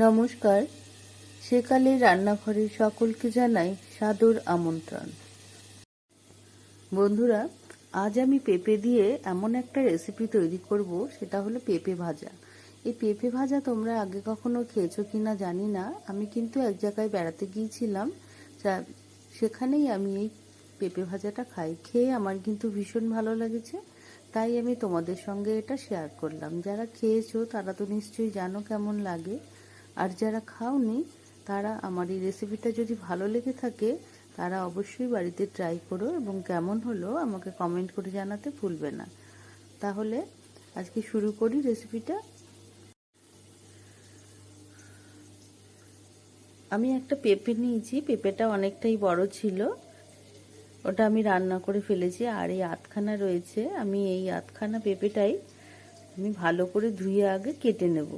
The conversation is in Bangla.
নমস্কার, সেকালের রান্নাঘরে সকলকে জানাই সাদর আমন্ত্রণ। বন্ধুরা, আজ আমি পেঁপে দিয়ে এমন একটা রেসিপি তৈরি করব, সেটা হলো পেঁপে ভাজা। এই পেঁপে ভাজা তোমরা আগে কখনো খেয়েছো কিনা জানি না। আমি কিন্তু এক জায়গায় বেড়াতে গিয়েছিলাম, সেখানেই আমি এই পেঁপে ভাজাটা খাই। খেয়ে আমার কিন্তু ভীষণ ভালো লেগেছে, তাই আমি তোমাদের সঙ্গে এটা শেয়ার করলাম। যারা খেয়েছো তারা তো নিশ্চয়ই জানো কেমন লাগে, আর যারা খাওনি তারা আমার এই রেসিপিটা যদি ভালো লেগে থাকে তারা অবশ্যই বাড়িতে ট্রাই করো এবং কেমন হলো আমাকে কমেন্ট করে জানাতে ভুলবে না। তাহলে আজকে শুরু করি রেসিপিটা। আমি একটা পেঁপে নিয়েছি, পেঁপেটা অনেকটাই বড় ছিল, ওটা আমি রান্না করে ফেলেছি। আর এই আধখানা রয়েছে, আমি এই আধখানা পেঁপেটাই আমি ভালো করে ধুয়ে আগে কেটে নেব।